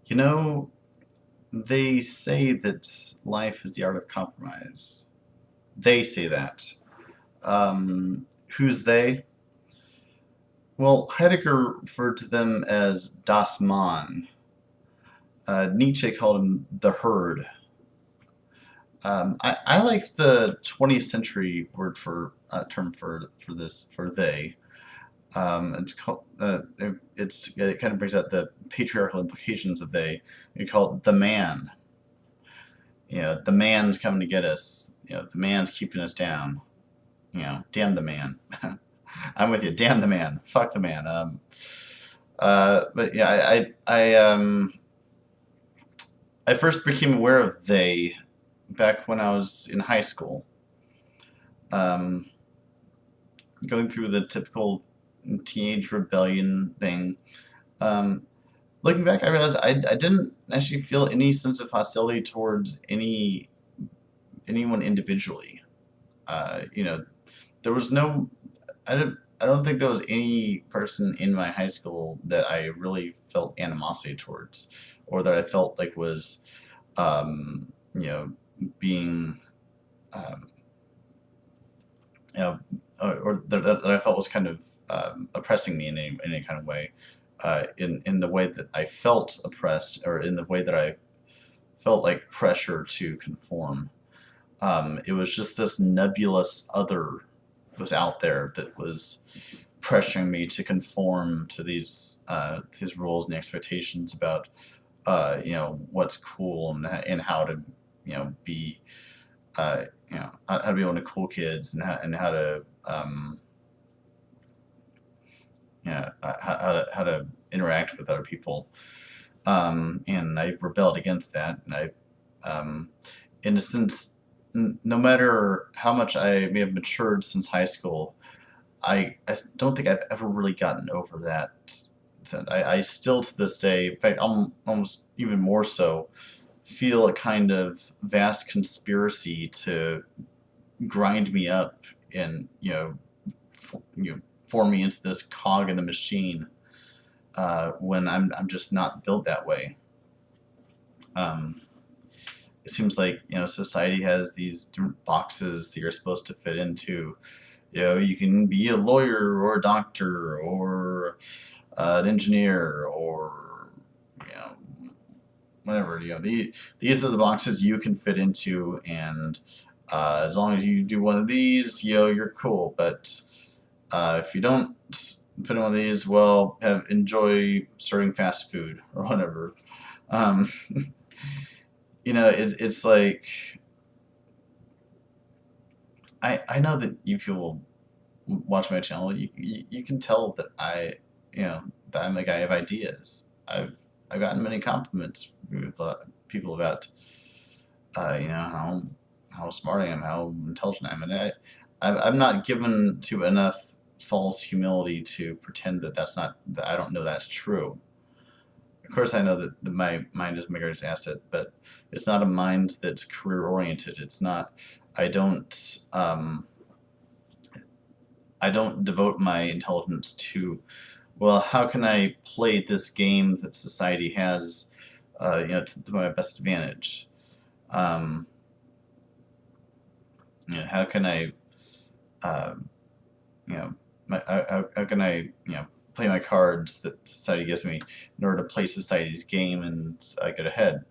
You know, they say that life is the art of compromise. They say that. Who's they? Well, Heidegger referred to them as Das Mann. Nietzsche called him the herd. I like the 20th century word for term for this for they. It's called it kind of brings out the patriarchal implications of they. You call it the man. The man's coming to get us. The man's keeping us down. Damn the man. I'm with you. Damn the man. Fuck the man. But yeah, I first became aware of they back when I was in high school. Um, Going through the typical teenage rebellion thing. Um, Looking back, I realized I didn't actually feel any sense of hostility towards anyone individually. There was no. I don't think there was any person in my high school that I really felt animosity towards, or that I felt like was, um, you know, being, um, or that I felt was kind of oppressing me in any kind of way, in the way that I felt oppressed, or in the way that I felt like pressure to conform. It was just this nebulous other was out there that was pressuring me to conform to these his rules and expectations about what's cool and how to be how to be one of the cool kids and how to how to interact with other people. And I rebelled against that, and in a sense, no matter how much I may have matured since high school, I don't think I've ever really gotten over that. I still to this day, in fact, almost even more so, feel a kind of vast conspiracy to grind me up and form me into this cog in the machine, when I'm just not built that way. Um, it seems like society has these different boxes that you're supposed to fit into. You can be a lawyer or a doctor or an engineer or you know whatever. These are the boxes you can fit into, and as long as you do one of these, you're cool. But if you don't fit in one of these, well, enjoy serving fast food or whatever. Um, it's like I know that you people watch my channel. You can tell that that I'm a guy of ideas. I've gotten many compliments from people about how smart I am, how intelligent I am, and I'm not given to enough false humility to pretend that I don't know that's true. Of course, I know that my mind is my greatest asset, but it's not a mind that's career oriented. It's not. I don't. I don't devote my intelligence to, well, how can I play this game that society has, to my best advantage? Um, how can I, uh, you know, how can I, play my cards that society gives me in order to play society's game and get ahead?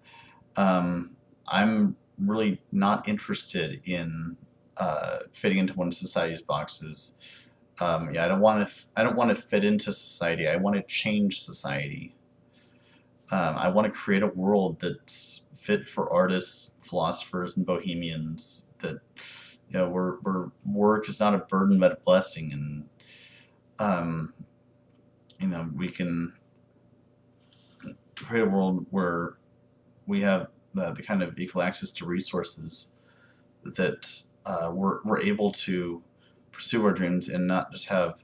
I'm really not interested in fitting into one of society's boxes. I don't want to. I don't want to fit into society. I want to change society. I want to create a world that's fit for artists, philosophers, and bohemians. That where work is not a burden but a blessing, and um, we can create a world where we have the kind of equal access to resources that we're able to pursue our dreams and not just have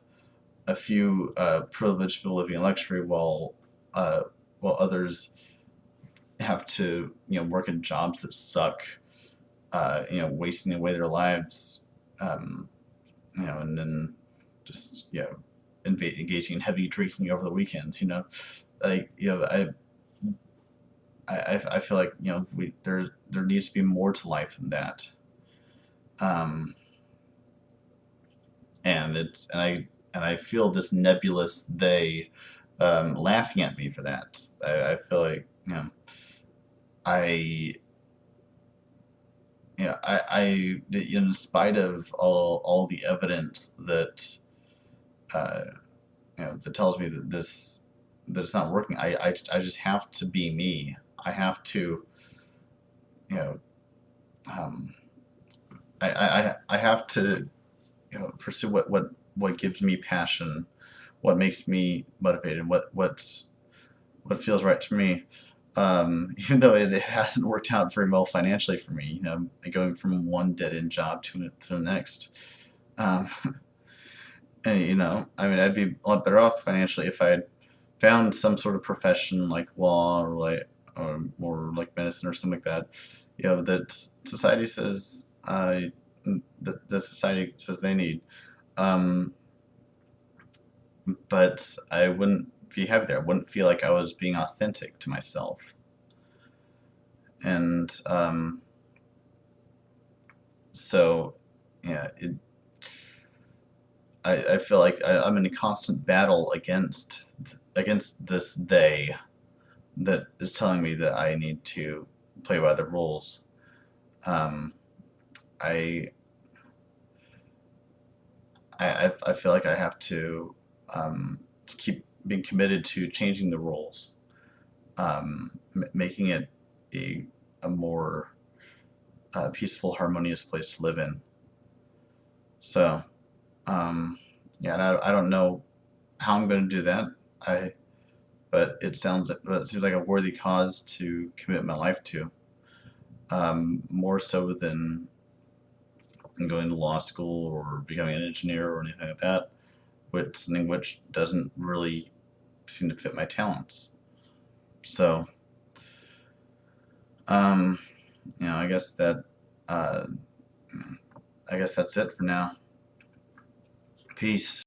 a few privileged people living in luxury while others have to work in jobs that suck, wasting away their lives, and then just engaging in heavy drinking over the weekends. Like I I feel like there needs to be more to life than that. Um, and I feel this nebulous they laughing at me for that. I feel like I in spite of all the evidence uh, that tells me that it's not working. I just have to be me. I have to you know um, I have to pursue what gives me passion, what makes me motivated, what feels right to me. Even though it hasn't worked out very well financially for me, going from one dead end job to the next. Um, and I mean, I'd be a lot better off financially if I had found some sort of profession like law or like medicine or something like that. That society says that society says they need. Um, but I wouldn't be happy there. I wouldn't feel like I was being authentic to myself. And so, yeah, I feel like I'm in a constant battle against this they that is telling me that I need to play by the rules. Um, I, I feel like I have to keep being committed to changing the rules, making it a more peaceful, harmonious place to live in. So, yeah, and I don't know how I'm going to do that. I but it seems like a worthy cause to commit my life to, more so than going to law school or becoming an engineer or anything like that, which doesn't really seem to fit my talents. So, um, I guess uh, I guess that's it for now. Peace.